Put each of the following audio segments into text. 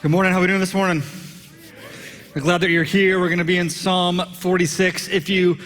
Good morning. How are we doing this morning? We're glad that you're here. We're going to be in Psalm 46. If you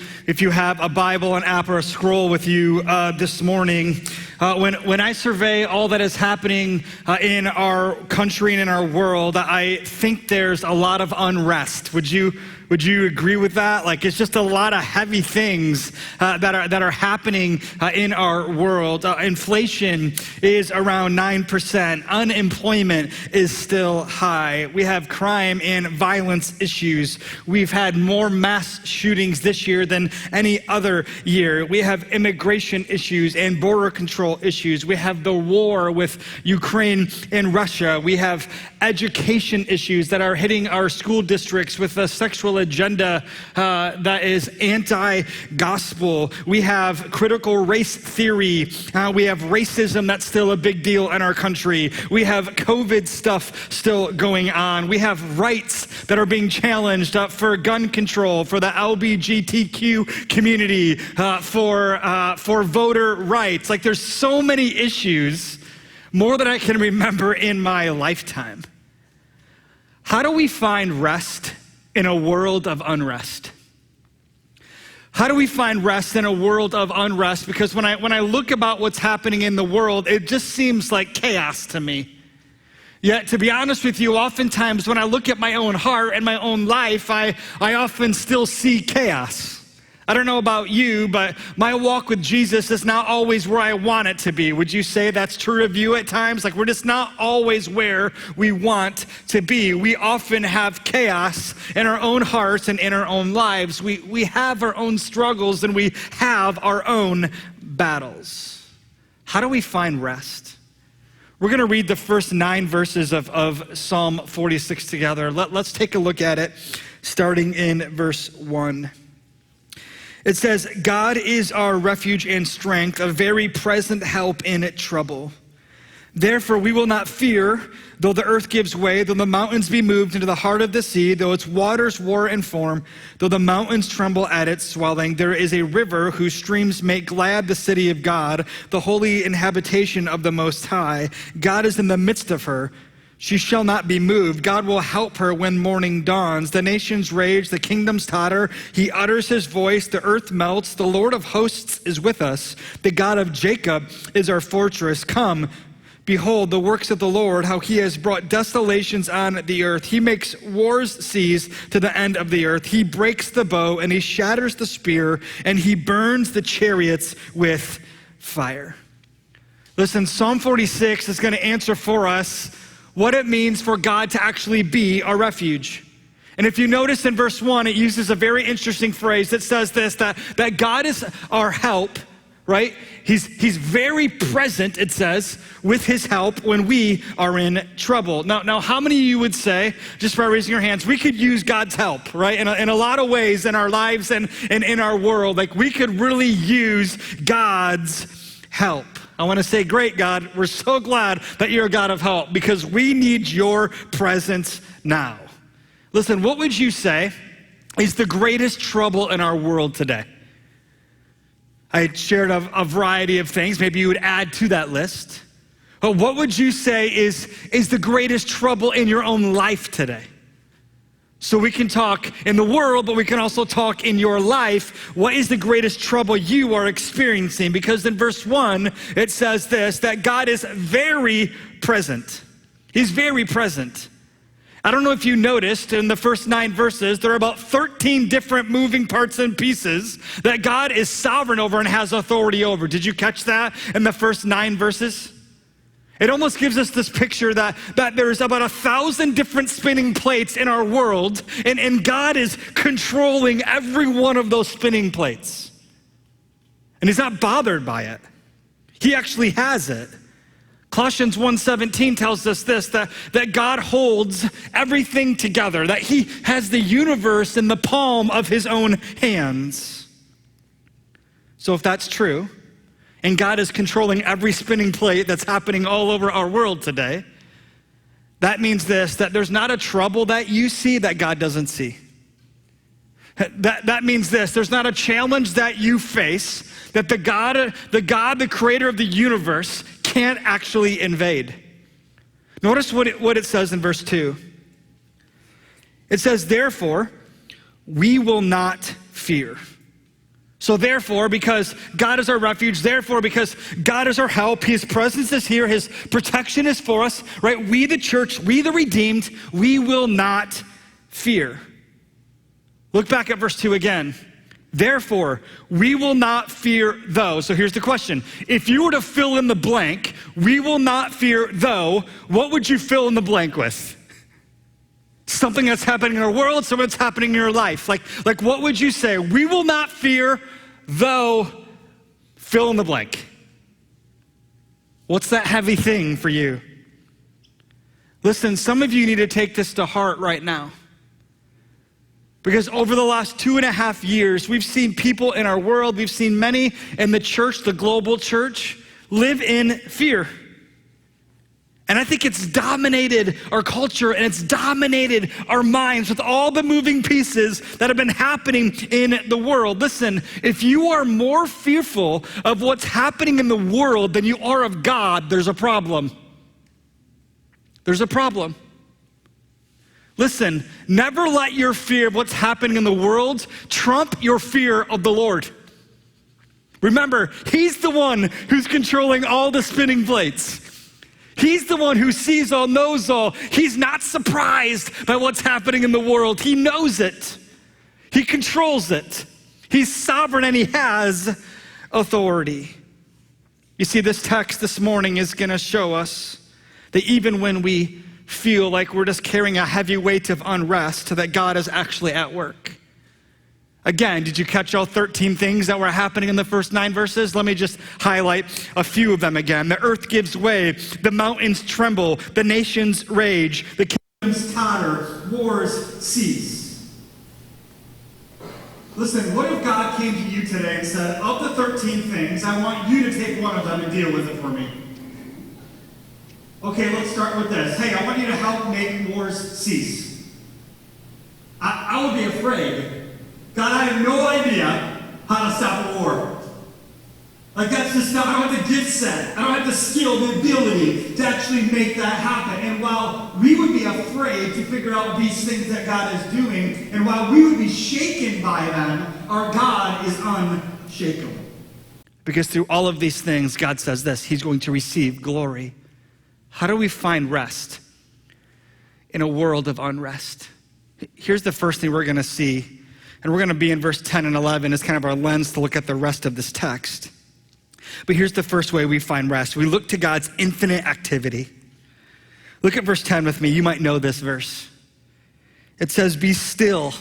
have a Bible, an app, or a scroll with you this morning, when I survey all that is happening in our country and in our world, I think there's a lot of unrest. Would you agree with that? Like, it's just a lot of heavy things that are happening in our world. Inflation is around 9%. Unemployment is still high. We have crime and violence issues. We've had more mass shootings this year than any other year. We have immigration issues and border control issues. We have the war with Ukraine and Russia. We have education issues that are hitting our school districts with a sexual agenda that is anti-gospel. We have critical race theory. We have racism that's still a big deal in our country. We have COVID stuff still going on. We have rights that are being challenged for gun control, for the LGBTQ community, for voter rights. Like, there's so many issues, more than I can remember in my lifetime. How do we find rest in a world of unrest? How do we find rest in a world of unrest? Because when I look about what's happening in the world, it just seems like chaos to me. Yet, to be honest with you, oftentimes when I look at my own heart and my own life, I often still see chaos. I don't know about you, but my walk with Jesus is not always where I want it to be. Would you say that's true of you at times? Like, we're just not always where we want to be. We often have chaos in our own hearts and in our own lives. We have our own struggles and we have our own battles. How do we find rest? We're going to read the first 9 verses of Psalm 46 together. Let's take a look at it, starting in verse 1. It says, God is our refuge and strength, a very present help in trouble. Therefore we will not fear, though the earth gives way, though the mountains be moved into the heart of the sea, though its waters roar and foam, though the mountains tremble at its swelling. There is a river whose streams make glad the city of God, the holy inhabitation of the Most High. God is in the midst of her. She shall not be moved. God will help her when morning dawns. The nations rage, the kingdoms totter. He utters his voice, the earth melts. The Lord of hosts is with us. The God of Jacob is our fortress. Come, behold the works of the Lord, how he has brought desolations on the earth. He makes wars cease to the end of the earth. He breaks the bow and he shatters the spear and he burns the chariots with fire. Listen, Psalm 46 is going to answer for us what it means for God to actually be our refuge. And if you notice in verse 1, it uses a very interesting phrase that says this, that God is our help, right? He's very present, it says, with his help when we are in trouble. Now, how many of you would say, just by raising your hands, we could use God's help, right? In a lot of ways in our lives and in our world, like, we could really use God's help. I want to say, great God, we're so glad that you're a God of help because we need your presence now. Listen, what would you say is the greatest trouble in our world today? I shared a variety of things. Maybe you would add to that list. But what would you say is the greatest trouble in your own life today? So we can talk in the world, but we can also talk in your life. What is the greatest trouble you are experiencing? Because in verse 1, it says this, that God is very present. He's very present. I don't know if you noticed in the first 9 verses, there are about 13 different moving parts and pieces that God is sovereign over and has authority over. Did you catch that in the first 9 verses? It almost gives us this picture that there's about 1,000 different spinning plates in our world, and God is controlling every one of those spinning plates. And he's not bothered by it. He actually has it. Colossians 1:17 tells us this, that God holds everything together, that he has the universe in the palm of his own hands. So if that's true, and God is controlling every spinning plate that's happening all over our world today, that means this, that there's not a trouble that you see that God doesn't see. That means this, there's not a challenge that you face that the God, the creator of the universe, can't actually invade. Notice what it says in verse 2. It says, therefore, we will not fear. So therefore, because God is our refuge, therefore, because God is our help, his presence is here, his protection is for us, right? We, the church, we, the redeemed, we will not fear. Look back at verse 2 again. Therefore, we will not fear though. So here's the question. If you were to fill in the blank, we will not fear though, what would you fill in the blank with? Something that's happening in our world, something that's happening in your life. Like what would you say? We will not fear though, fill in the blank. What's that heavy thing for you? Listen, some of you need to take this to heart right now. Because over the last 2.5 years, we've seen people in our world, we've seen many in the church, the global church, live in fear. And I think it's dominated our culture and it's dominated our minds with all the moving pieces that have been happening in the world. Listen, if you are more fearful of what's happening in the world than you are of God, there's a problem. There's a problem. Listen, never let your fear of what's happening in the world trump your fear of the Lord. Remember, he's the one who's controlling all the spinning plates. He's the one who sees all, knows all. He's not surprised by what's happening in the world. He knows it. He controls it. He's sovereign and he has authority. You see, this text this morning is going to show us that even when we feel like we're just carrying a heavy weight of unrest, that God is actually at work. Again, did you catch all 13 things that were happening in the first 9 verses? Let me just highlight a few of them again. The earth gives way, the mountains tremble, the nations rage, the kingdoms totter, wars cease. Listen, what if God came to you today and said, of the 13 things, I want you to take one of them and deal with it for me? Okay, let's start with this. Hey, I want you to help make wars cease. I would be afraid. God, I have no idea how to stop a war. Like that's just not, I don't have the gift set. I don't have the skill, the ability to actually make that happen. And while we would be afraid to figure out these things that God is doing, and while we would be shaken by them, our God is unshakable. Because through all of these things, God says this, he's going to receive glory. How do we find rest in a world of unrest? Here's the first thing we're going to see. And we're going to be in verse 10 and 11 as kind of our lens to look at the rest of this text. But here's the first way we find rest. We look to God's infinite activity. Look at verse 10 with me. You might know this verse. It says, be still.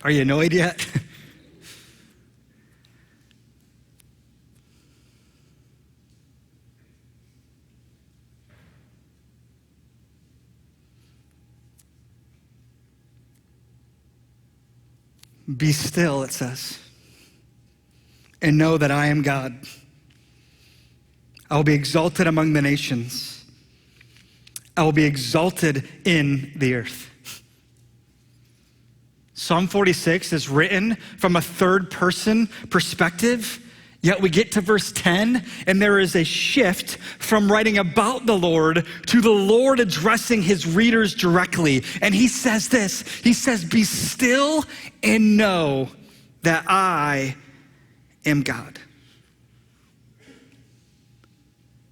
Are you annoyed yet? Be still, it says, and know that I am God. I will be exalted among the nations. I will be exalted in the earth. Psalm 46 is written from a third-person perspective, yet we get to verse 10, and there is a shift from writing about the Lord to the Lord addressing his readers directly. And he says this, he says, be still and know that I am God.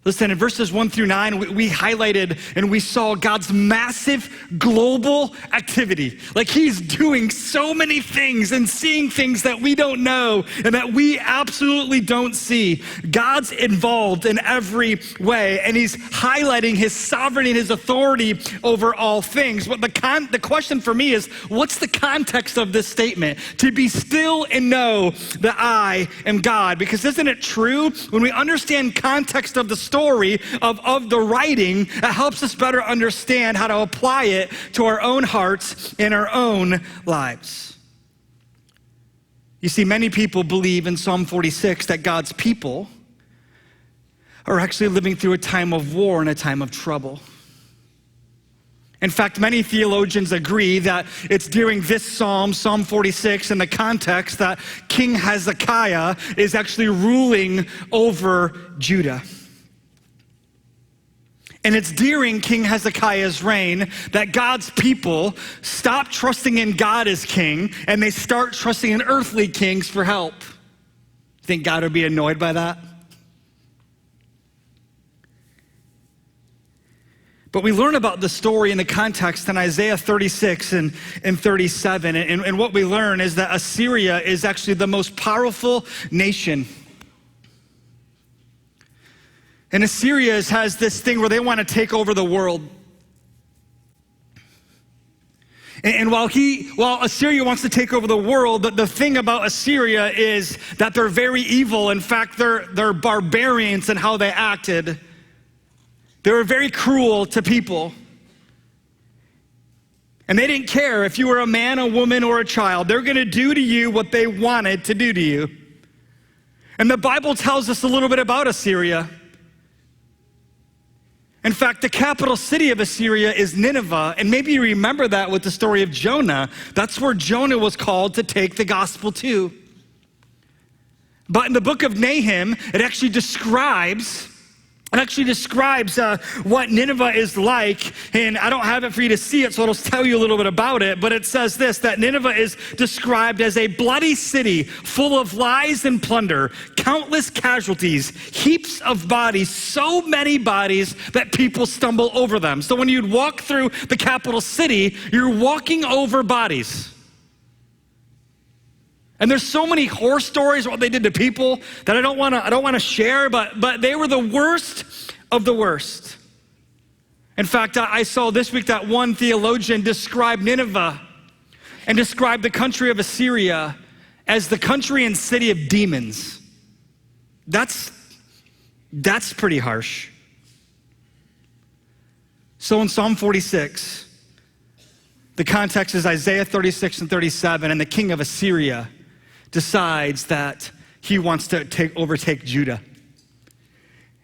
Listen, in verses 1 through 9, we highlighted and we saw God's massive global activity. Like he's doing so many things and seeing things that we don't know and that we absolutely don't see. God's involved in every way, and he's highlighting his sovereignty and his authority over all things. But the question for me is, what's the context of this statement? To be still and know that I am God. Because isn't it true? When we understand context of the story of the writing, it helps us better understand how to apply it to our own hearts and our own lives. You see, many people believe in Psalm 46 that God's people are actually living through a time of war and a time of trouble. In fact, many theologians agree that it's during this psalm, Psalm 46, in the context that King Hezekiah is actually ruling over Judah. And it's during King Hezekiah's reign that God's people stop trusting in God as king and they start trusting in earthly kings for help. Think God would be annoyed by that? But we learn about the story in the context in Isaiah 36 and 37. And what we learn is that Assyria is actually the most powerful nation. And Assyria has this thing where they want to take over the world. And while Assyria wants to take over the world, the thing about Assyria is that they're very evil. In fact, they're barbarians in how they acted. They were very cruel to people. And they didn't care if you were a man, a woman, or a child. They're going to do to you what they wanted to do to you. And the Bible tells us a little bit about Assyria. In fact, the capital city of Assyria is Nineveh. And maybe you remember that with the story of Jonah. That's where Jonah was called to take the gospel to. But in the book of Nahum, it actually describes what Nineveh is like, and I don't have it for you to see it, so I'll tell you a little bit about it, but it says this, that Nineveh is described as a bloody city full of lies and plunder, countless casualties, heaps of bodies, so many bodies that people stumble over them. So when you'd walk through the capital city, you're walking over bodies. And there's so many horror stories of what they did to people that I don't want to share, but they were the worst of the worst. In fact, I saw this week that one theologian described Nineveh and described the country of Assyria as the country and city of demons. That's pretty harsh. So in Psalm 46, the context is Isaiah 36 and 37, and the king of Assyria decides that he wants to overtake Judah.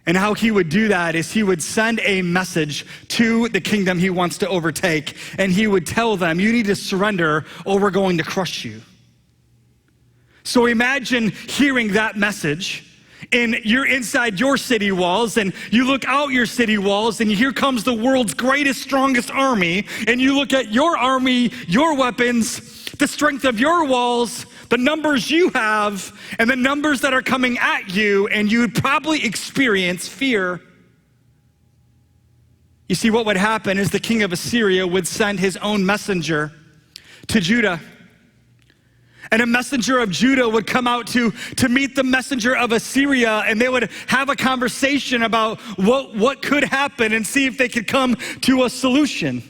And how he would do that is he would send a message to the kingdom he wants to overtake, and he would tell them, you need to surrender or we're going to crush you. So imagine hearing that message, and you're inside your city walls, and you look out your city walls, and here comes the world's greatest, strongest army, and you look at your army, your weapons, the strength of your walls, the numbers you have, and the numbers that are coming at you, and you would probably experience fear. You see, what would happen is the king of Assyria would send his own messenger to Judah. And a messenger of Judah would come out to meet the messenger of Assyria, and they would have a conversation about what could happen and see if they could come to a solution.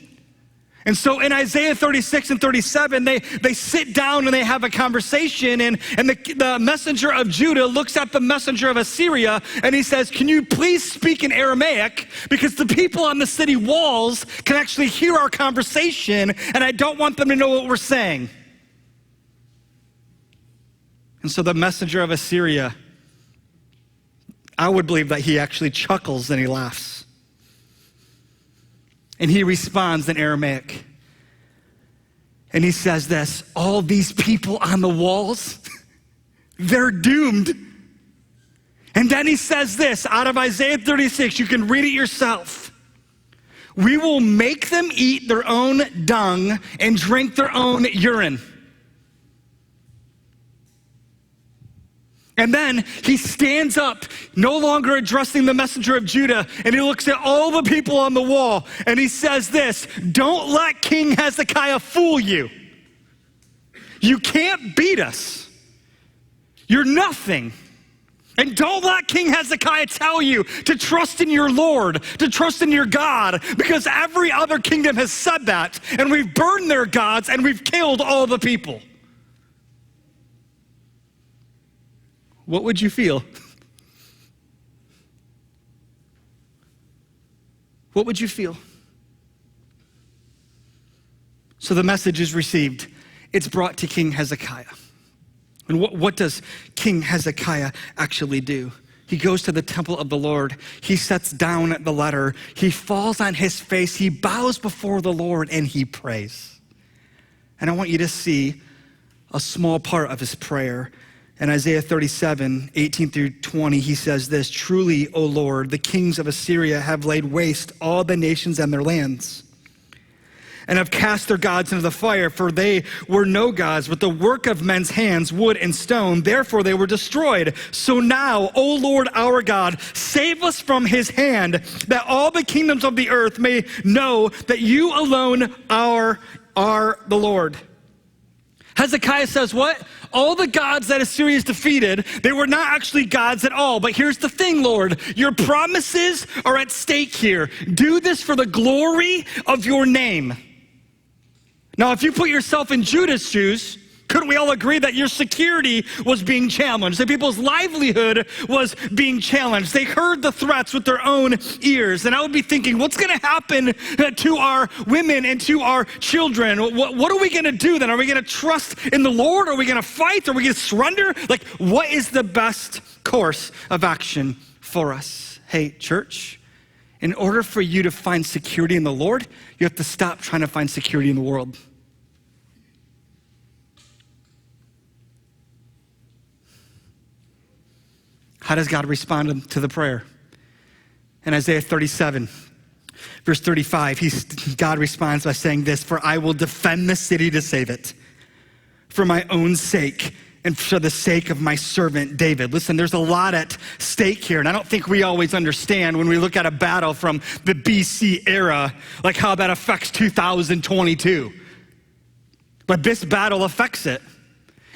And so in Isaiah 36 and 37, they sit down and they have a conversation, and the messenger of Judah looks at the messenger of Assyria, and he says, can you please speak in Aramaic? Because the people on the city walls can actually hear our conversation, and I don't want them to know what we're saying. And so the messenger of Assyria, I would believe that he actually chuckles and he laughs. And he responds in Aramaic. And he says this, all these people on the walls, they're doomed. And then he says this out of Isaiah 36, you can read it yourself. We will make them eat their own dung and drink their own urine. And then he stands up, no longer addressing the messenger of Judah, and he looks at all the people on the wall, and he says this, don't let King Hezekiah fool you. You can't beat us. You're nothing. And don't let King Hezekiah tell you to trust in your Lord, to trust in your God, because every other kingdom has said that, and we've burned their gods, and we've killed all the people. What would you feel? What would you feel? So the message is received. It's brought to King Hezekiah. And what does King Hezekiah actually do? He goes to the temple of the Lord. He sets down the letter. He falls on his face. He bows before the Lord and he prays. And I want you to see a small part of his prayer. In Isaiah 37, 18 through 20, he says this, "Truly, O Lord, the kings of Assyria have laid waste all the nations and their lands, and have cast their gods into the fire, for they were no gods, but the work of men's hands, wood and stone. Therefore they were destroyed. So now, O Lord our God, save us from his hand, that all the kingdoms of the earth may know that you alone are the Lord." Hezekiah says what? All the gods that Assyria has defeated, they were not actually gods at all. But here's the thing, Lord, your promises are at stake here. Do this for the glory of your name. Now, if you put yourself in Judah's shoes, couldn't we all agree that your security was being challenged? That people's livelihood was being challenged. They heard the threats with their own ears. And I would be thinking, what's going to happen to our women and to our children? What are we going to do then? Are we going to trust in the Lord? Are we going to fight? Are we going to surrender? Like, what is the best course of action for us? Hey, church, in order for you to find security in the Lord, you have to stop trying to find security in the world. How does God respond to the prayer? In Isaiah 37, verse 35, God responds by saying this, "For I will defend the city to save it, for my own sake and for the sake of my servant David." Listen, there's a lot at stake here, and I don't think we always understand when we look at a battle from the BC era, like how that affects 2022. But this battle affects it.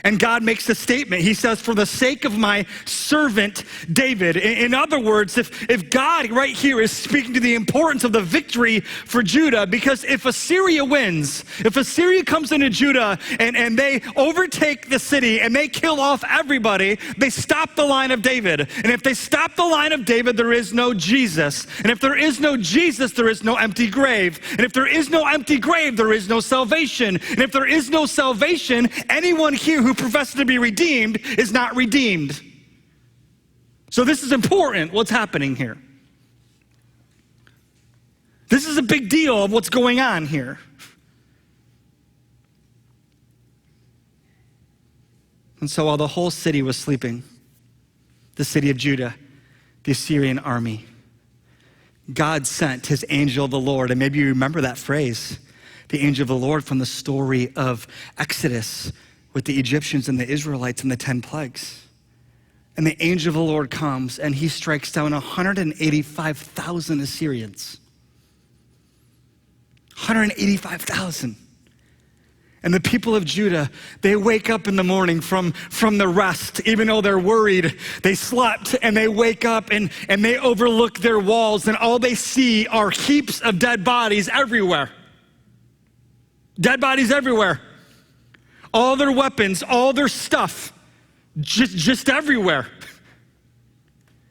And God makes a statement. He says, "For the sake of my servant David." In other words, if God right here is speaking to the importance of the victory for Judah, because if Assyria wins, if Assyria comes into Judah and they overtake the city and they kill off everybody, they stop the line of David. And if they stop the line of David, there is no Jesus. And if there is no Jesus, there is no empty grave. And if there is no empty grave, there is no salvation. And if there is no salvation, anyone here who professes to be redeemed is not redeemed. So this is important, what's happening here. This is a big deal of what's going on here. And so while the whole city was sleeping, the city of Judah, the Assyrian army, God sent his angel of the Lord. And maybe you remember that phrase, the angel of the Lord, from the story of Exodus, with the Egyptians and the Israelites and the 10 plagues. And the angel of the Lord comes and he strikes down 185,000 Assyrians. 185,000. And the people of Judah, they wake up in the morning from the rest, even though they're worried. They slept and they wake up and they overlook their walls, and all they see are heaps of dead bodies everywhere. Dead bodies everywhere. All their weapons, all their stuff, just everywhere.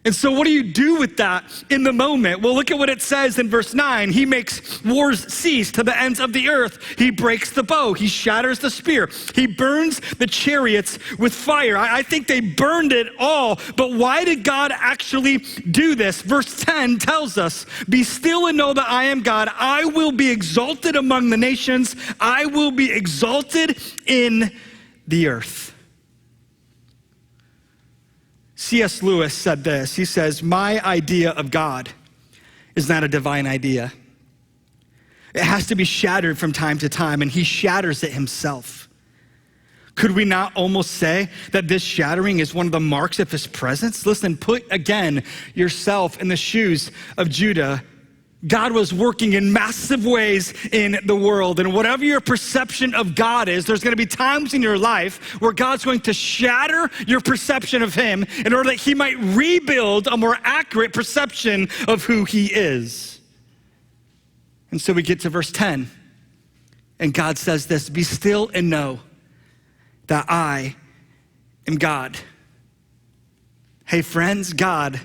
And so what do you do with that in the moment? Well, look at what it says in verse 9. He makes wars cease to the ends of the earth. He breaks the bow. He shatters the spear. He burns the chariots with fire. I think they burned it all. But why did God actually do this? Verse 10 tells us, "Be still and know that I am God. I will be exalted among the nations. I will be exalted in the earth." C.S. Lewis said this. He says, "My idea of God is not a divine idea. It has to be shattered from time to time, and he shatters it himself. Could we not almost say that this shattering is one of the marks of his presence?" Listen, put again yourself in the shoes of Judah. God was working in massive ways in the world. And whatever your perception of God is, there's going to be times in your life where God's going to shatter your perception of him in order that he might rebuild a more accurate perception of who he is. And so we get to verse 10, and God says this, "Be still and know that I am God." Hey friends, God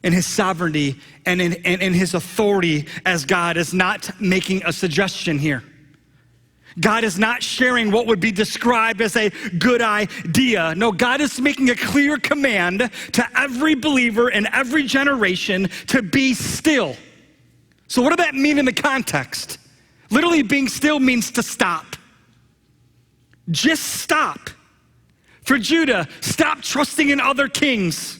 in his sovereignty and in his authority as God is not making a suggestion here. God is not sharing what would be described as a good idea. No, God is making a clear command to every believer in every generation to be still. So what does that mean in the context? Literally, being still means to stop. Just stop. For Judah, stop trusting in other kings.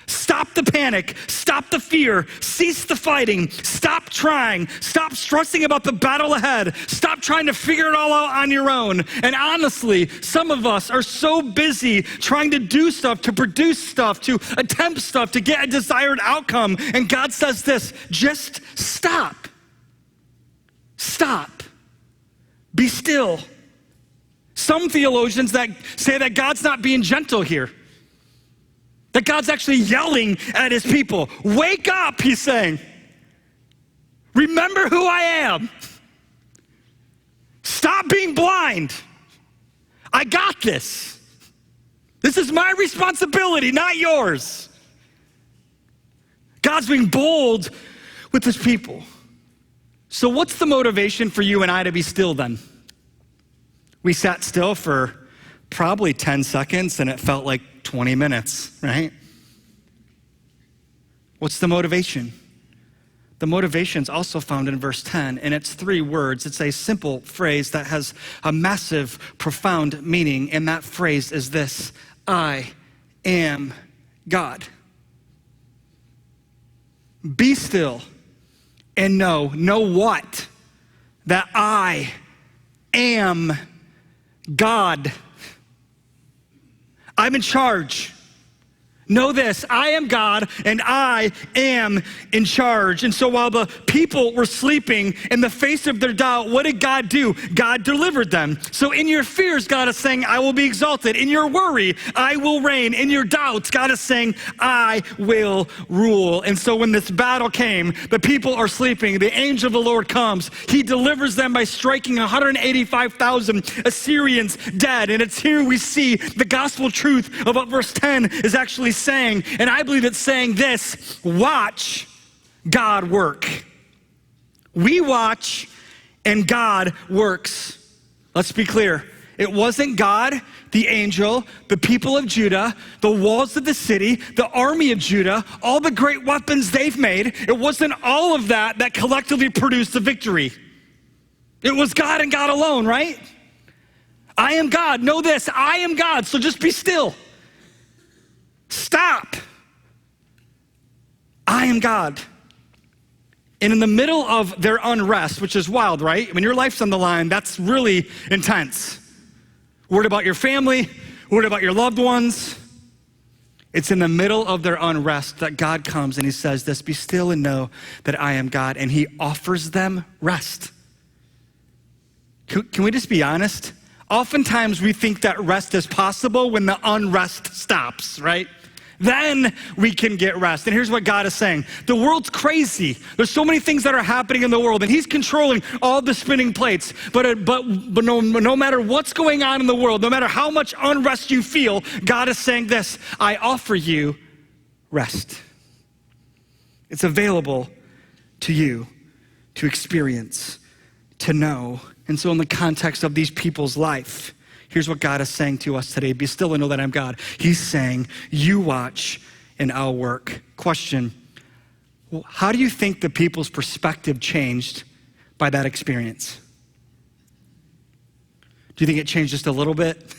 Stop the panic, stop the fear, cease the fighting, stop trying, stop stressing about the battle ahead, stop trying to figure it all out on your own. And honestly, some of us are so busy trying to do stuff, to produce stuff, to attempt stuff, to get a desired outcome. And God says this, just stop. Stop. Be still. Some theologians that say that God's not being gentle here. That God's actually yelling at his people. Wake up, he's saying. Remember who I am. Stop being blind. I got this. This is my responsibility, not yours. God's being bold with his people. So what's the motivation for you and I to be still then? We sat still for probably 10 seconds and it felt like 20 minutes, right? What's the motivation? The motivation's also found in verse 10, and it's 3 words. It's a simple phrase that has a massive, profound meaning, and that phrase is this: I am God. Be still and know what? That I am God. I'm in charge. Know this, I am God and I am in charge. And so while the people were sleeping in the face of their doubt, what did God do? God delivered them. So in your fears, God is saying, I will be exalted. In your worry, I will reign. In your doubts, God is saying, I will rule. And so when this battle came, the people are sleeping. The angel of the Lord comes. He delivers them by striking 185,000 Assyrians dead. And it's here we see the gospel truth of what verse 10 is actually saying, and I believe it's saying this: watch God work. We watch and God works. Let's be clear. It wasn't God, the angel, the people of Judah, the walls of the city, the army of Judah, all the great weapons they've made. It wasn't all of that that collectively produced the victory. It was God and God alone, right? I am God. Know this, I am God, so just be still. Stop. I am God. And in the middle of their unrest, which is wild, right? When your life's on the line, that's really intense. Worried about your family, worried about your loved ones. It's in the middle of their unrest that God comes and he says this: be still and know that I am God. And he offers them rest. Can we just be honest? Oftentimes we think that rest is possible when the unrest stops, right? Then we can get rest. And here's what God is saying. The world's crazy. There's so many things that are happening in the world, and he's controlling all the spinning plates. But no matter what's going on in the world, no matter how much unrest you feel, God is saying this: I offer you rest. It's available to you to experience, to know. And so in the context of these people's life, here's what God is saying to us today: be still and know that I'm God. He's saying, you watch and I'll work. Question: how do you think the people's perspective changed by that experience? Do you think it changed just a little bit?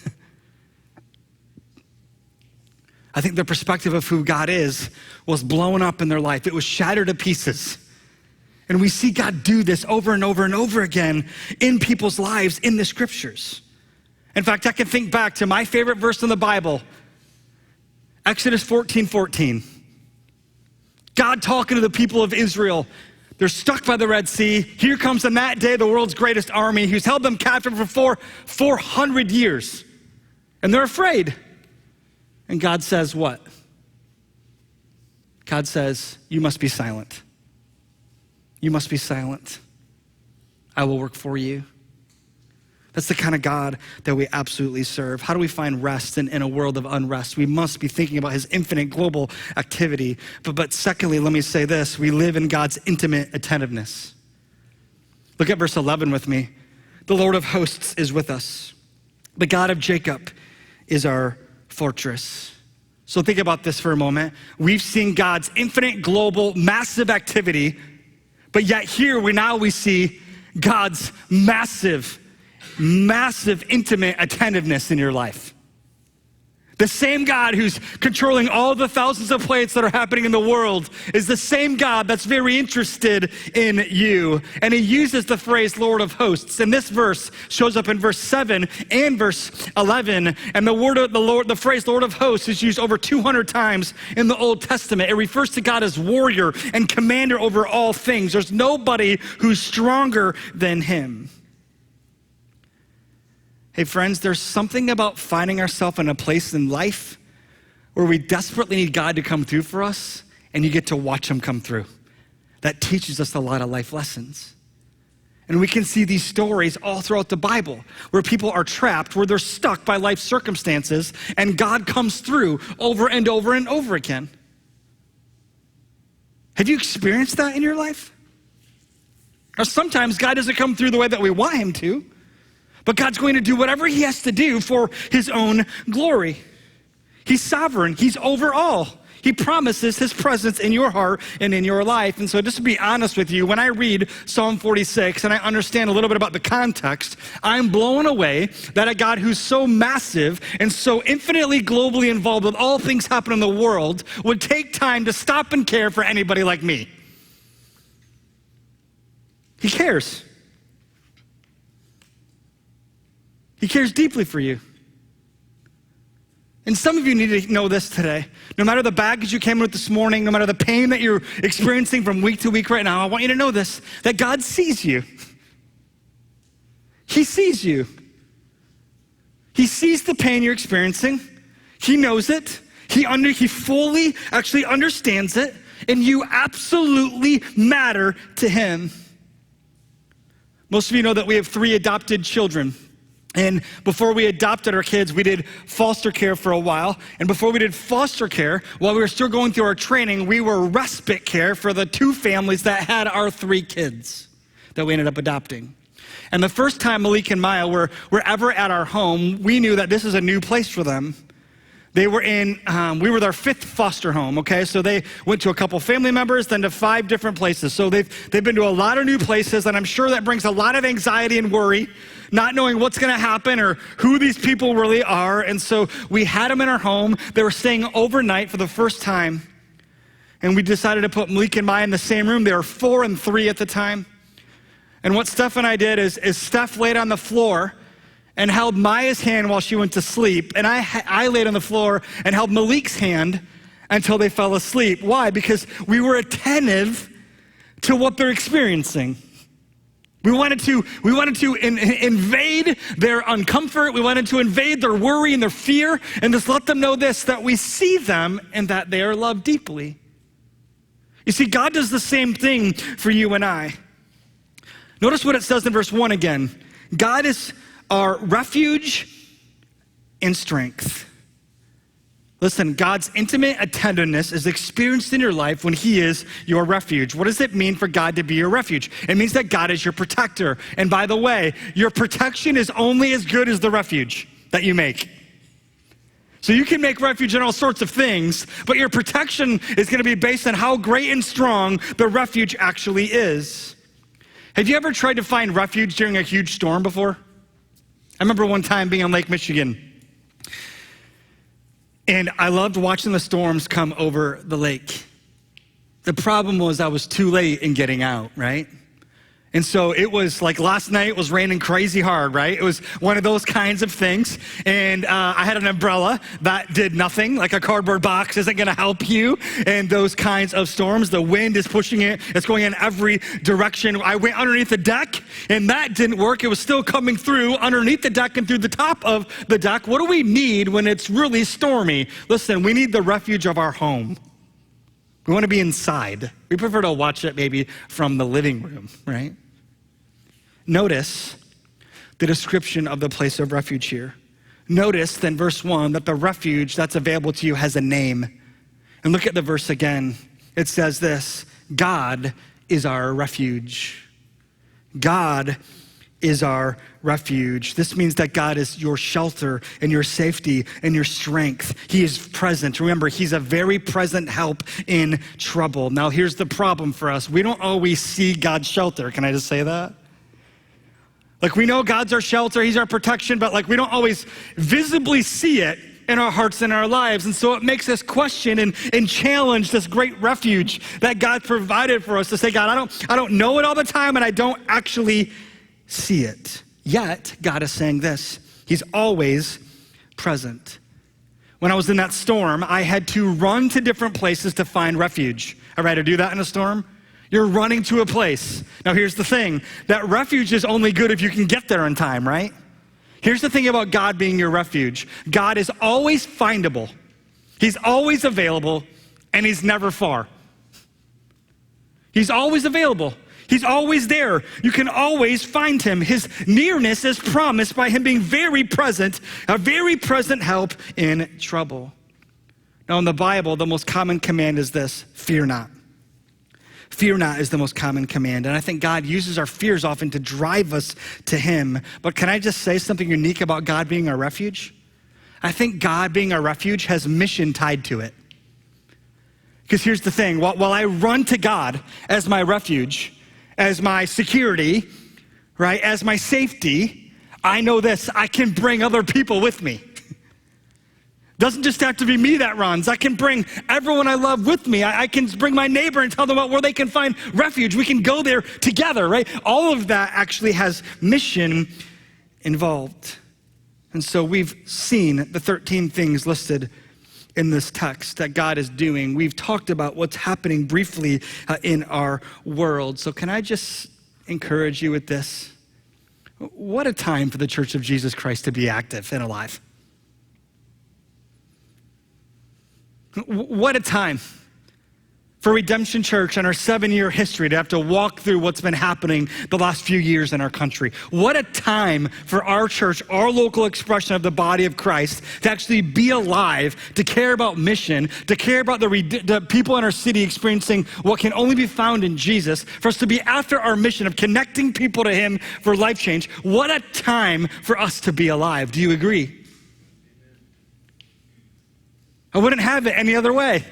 I think their perspective of who God is was blown up in their life. It was shattered to pieces. And we see God do this over and over and over again in people's lives in the scriptures. In fact, I can think back to my favorite verse in the Bible, Exodus 14:14. God talking to the people of Israel. They're stuck by the Red Sea. Here comes on that day the world's greatest army who's held them captive for 400 years. And they're afraid. And God says what? God says, you must be silent. You must be silent. I will work for you. That's the kind of God that we absolutely serve. How do we find rest in a world of unrest? We must be thinking about his infinite global activity. But secondly, let me say this: we live in God's intimate attentiveness. Look at verse 11 with me. The Lord of hosts is with us. The God of Jacob is our fortress. So think about this for a moment. We've seen God's infinite, global, massive activity, but yet here we see God's massive, intimate attentiveness in your life. The same God who's controlling all the thousands of plates that are happening in the world is the same God that's very interested in you. And he uses the phrase Lord of hosts. And this verse shows up in verse 7 and verse 11. And the phrase Lord of hosts is used over 200 times in the Old Testament. It refers to God as warrior and commander over all things. There's nobody who's stronger than him. Hey friends, there's something about finding ourselves in a place in life where we desperately need God to come through for us, and you get to watch him come through. That teaches us a lot of life lessons. And we can see these stories all throughout the Bible where people are trapped, where they're stuck by life circumstances, and God comes through over and over and over again. Have you experienced that in your life? Now, sometimes God doesn't come through the way that we want him to, but God's going to do whatever he has to do for his own glory. He's sovereign. He's over all. He promises his presence in your heart and in your life. And so just to be honest with you, when I read Psalm 46 and I understand a little bit about the context, I'm blown away that a God who's so massive and so infinitely globally involved with all things happening in the world would take time to stop and care for anybody like me. He cares. He cares deeply for you. And some of you need to know this today. No matter the baggage you came with this morning, no matter the pain that you're experiencing from week to week right now, I want you to know this, that God sees you. He sees you. He sees the pain you're experiencing. He knows it. He fully actually understands it, and you absolutely matter to him. Most of you know that we have 3 adopted children. And before we adopted our kids, we did foster care for a while. And before we did foster care, while we were still going through our training, we were respite care for the 2 families that had our 3 kids that we ended up adopting. And the first time Malik and Maya were ever at our home, we knew that this is a new place for them. They were we were their 5th foster home, okay? So they went to a couple family members, then to 5 different places. So they've been to a lot of new places, and I'm sure that brings a lot of anxiety and worry, not knowing what's gonna happen or who these people really are. And so we had them in our home. They were staying overnight for the first time. And we decided to put Malik and Maya in the same room. They were 4 and 3 at the time. And what Steph and I did is Steph laid on the floor and held Maya's hand while she went to sleep. And I laid on the floor and held Malik's hand until they fell asleep. Why? Because we were attentive to what they're experiencing. We wanted to invade their uncomfort. We wanted to invade their worry and their fear and just let them know this, that we see them and that they are loved deeply. You see, God does the same thing for you and I. Notice what it says in verse 1 again. God is our refuge and strength. Listen, God's intimate attentiveness is experienced in your life when he is your refuge. What does it mean for God to be your refuge? It means that God is your protector. And by the way, your protection is only as good as the refuge that you make. So you can make refuge in all sorts of things, but your protection is going to be based on how great and strong the refuge actually is. Have you ever tried to find refuge during a huge storm before? I remember one time being on Lake Michigan, and I loved watching the storms come over the lake. The problem was I was too late in getting out, right? And so it was like last night it was raining crazy hard, right? It was one of those kinds of things. And I had an umbrella that did nothing, like a cardboard box isn't gonna help you in those kinds of storms. The wind is pushing it, it's going in every direction. I went underneath the deck and that didn't work. It was still coming through underneath the deck and through the top of the deck. What do we need when it's really stormy? Listen, we need the refuge of our home. We wanna be inside. We prefer to watch it maybe from the living room, right? Notice the description of the place of refuge here. Notice then verse 1 that the refuge that's available to you has a name. And look at the verse again. It says this, God is our refuge. God is our refuge. This means that God is your shelter and your safety and your strength. He is present. Remember, he's a very present help in trouble. Now, here's the problem for us. We don't always see God's shelter. Can I just say that? Like, we know God's our shelter, he's our protection, but like we don't always visibly see it in our hearts and our lives. And so it makes us question and challenge this great refuge that God provided for us to say, God, I don't know it all the time and I don't actually see it. Yet, God is saying this, he's always present. When I was in that storm, I had to run to different places to find refuge. Ever had to do that in a storm? You're running to a place. Now here's the thing, that refuge is only good if you can get there in time, right? Here's the thing about God being your refuge. God is always findable. He's always available, and he's never far. He's always available. He's always there. You can always find him. His nearness is promised by him being very present, a very present help in trouble. Now in the Bible, the most common command is this, fear not. Fear not is the most common command. And I think God uses our fears often to drive us to him. But can I just say something unique about God being our refuge? I think God being our refuge has mission tied to it. Because here's the thing, while I run to God as my refuge, as my security, right, as my safety, I know this, I can bring other people with me. Doesn't just have to be me that runs. I can bring everyone I love with me. I can bring my neighbor and tell them about where they can find refuge. We can go there together, right? All of that actually has mission involved. And so we've seen the 13 things listed in this text that God is doing. We've talked about what's happening briefly in our world. So can I just encourage you with this? What a time for the Church of Jesus Christ to be active and alive. What a time for Redemption Church and our 7-year history to have to walk through what's been happening the last few years in our country. What a time for our church, our local expression of the body of Christ, to actually be alive, to care about mission, to care about the people in our city experiencing what can only be found in Jesus, for us to be after our mission of connecting people to him for life change. What a time for us to be alive. Do you agree? I wouldn't have it any other way.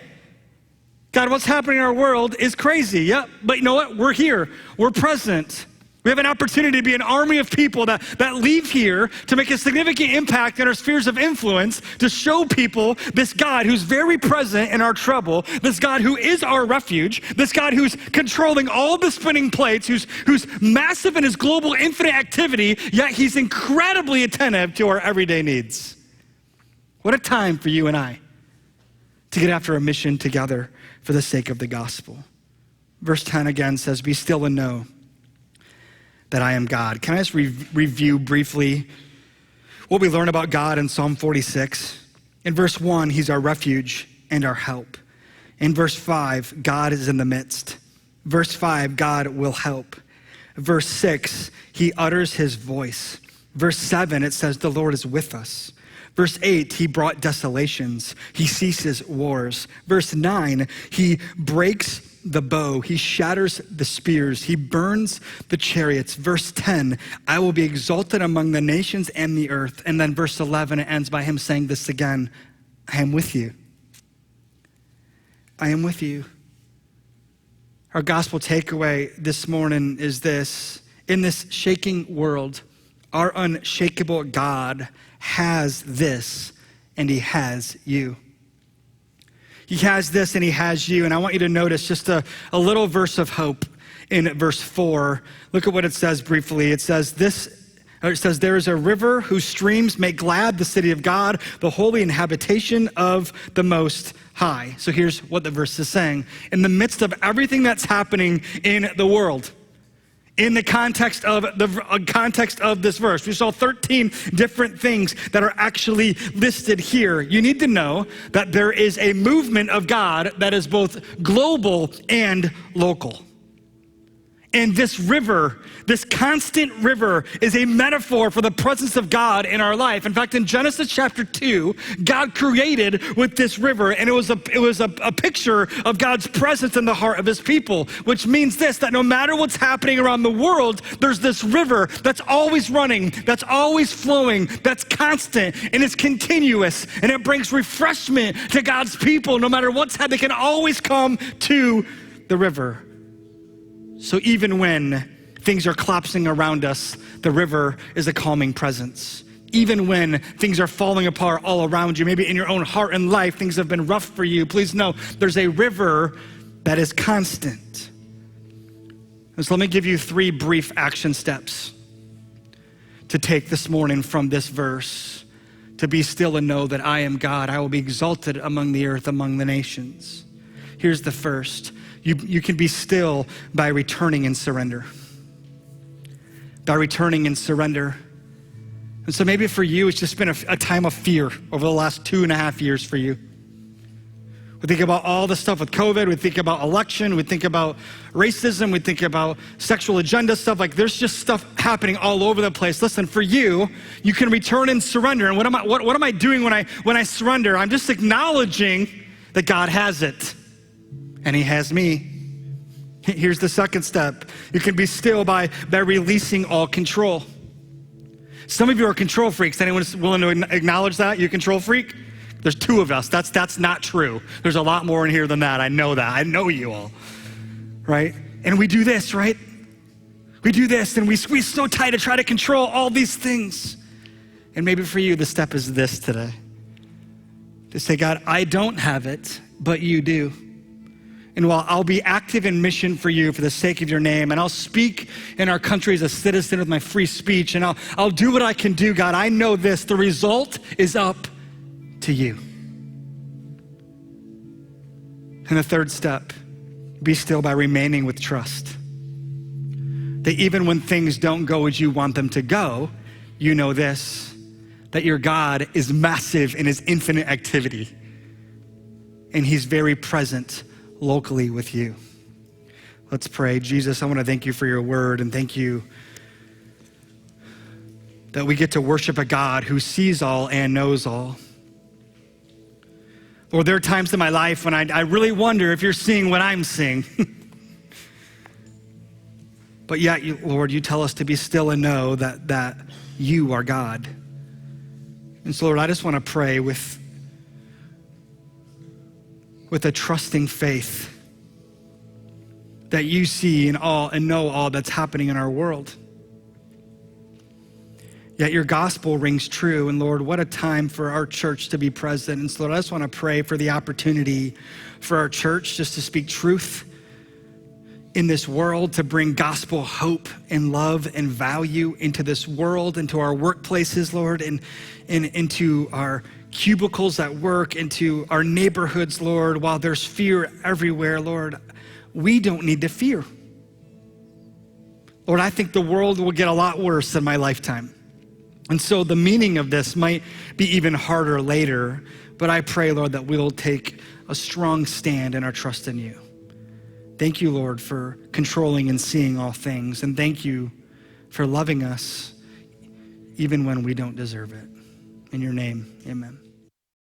God, what's happening in our world is crazy. Yep, but you know what? We're here. We're present. We have an opportunity to be an army of people that leave here to make a significant impact in our spheres of influence, to show people this God who's very present in our trouble, this God who is our refuge, this God who's controlling all the spinning plates, who's massive in his global infinite activity, yet he's incredibly attentive to our everyday needs. What a time for you and I to get after a mission together for the sake of the gospel. Verse 10 again says, be still and know that I am God. Can I just review briefly what we learn about God in Psalm 46? In verse 1, he's our refuge and our help. In verse 5, God is in the midst. Verse 5, God will help. Verse 6, he utters his voice. Verse 7, it says the Lord is with us. Verse 8, he brought desolations. He ceases wars. Verse 9, he breaks the bow. He shatters the spears. He burns the chariots. Verse 10, I will be exalted among the nations and the earth. And then verse 11, it ends by him saying this again, I am with you. I am with you. Our gospel takeaway this morning is this: in this shaking world, our unshakable God has this, and he has you. He has this and he has you. And I want you to notice just a little verse of hope in verse 4. Look at what it says briefly. It says, there is a river whose streams make glad the city of God, the holy habitation of the Most High. So here's what the verse is saying. In the midst of everything that's happening in the world, in the context of this verse, we saw 13 different things that are actually listed here. You need to know that there is a movement of God that is both global and local. And this river, this constant river, is a metaphor for the presence of God in our life. In fact, in Genesis chapter 2, God created with this river, and it was a picture of God's presence in the heart of his people, which means this, that no matter what's happening around the world, there's this river that's always running, that's always flowing, that's constant, and it's continuous, and it brings refreshment to God's people. No matter what's happening, they can always come to the river. So even when things are collapsing around us, the river is a calming presence. Even when things are falling apart all around you, maybe in your own heart and life, things have been rough for you, please know there's a river that is constant. And so let me give you 3 brief action steps to take this morning from this verse. To be still and know that I am God. I will be exalted among the earth, among the nations. Here's the first. You can be still by returning in surrender. By returning in surrender. And so maybe for you, it's just been a time of fear over the last 2.5 years for you. We think about all the stuff with COVID. We think about election. We think about racism. We think about sexual agenda stuff. Like there's just stuff happening all over the place. Listen, for you, you can return in surrender. And what am I doing when I surrender? I'm just acknowledging that God has it. And he has me. Here's the second step. You can be still by releasing all control. Some of you are control freaks. Anyone willing to acknowledge that? You control freak? There's 2 of us. That's not true. There's a lot more in here than that. I know that. I know you all. Right? And we do this, right? We do this and we squeeze so tight to try to control all these things. And maybe for you, the step is this today. To say, God, I don't have it, but you do. And while I'll be active in mission for you for the sake of your name, and I'll speak in our country as a citizen with my free speech, and I'll do what I can do, God, I know this, the result is up to you. And the third step, be still by remaining with trust. That even when things don't go as you want them to go, you know this, that your God is massive in his infinite activity, and he's very present locally with you. Let's pray. Jesus, I want to thank you for your word, and thank you that we get to worship a God who sees all and knows all. Lord, there are times in my life when I really wonder if you're seeing what I'm seeing. But yet, Lord, you tell us to be still and know that you are God. And so, Lord, I just want to pray with a trusting faith that you see and know all that's happening in our world. Yet your gospel rings true, and Lord, what a time for our church to be present. And so, Lord, I just want to pray for the opportunity for our church just to speak truth in this world, to bring gospel hope and love and value into this world, into our workplaces, Lord, and into our cubicles at work, into our neighborhoods, Lord. While there's fear everywhere, Lord, we don't need to fear. Lord, I think the world will get a lot worse in my lifetime. And so the meaning of this might be even harder later, but I pray, Lord, that we'll take a strong stand in our trust in you. Thank you, Lord, for controlling and seeing all things. And thank you for loving us even when we don't deserve it. In your name, amen.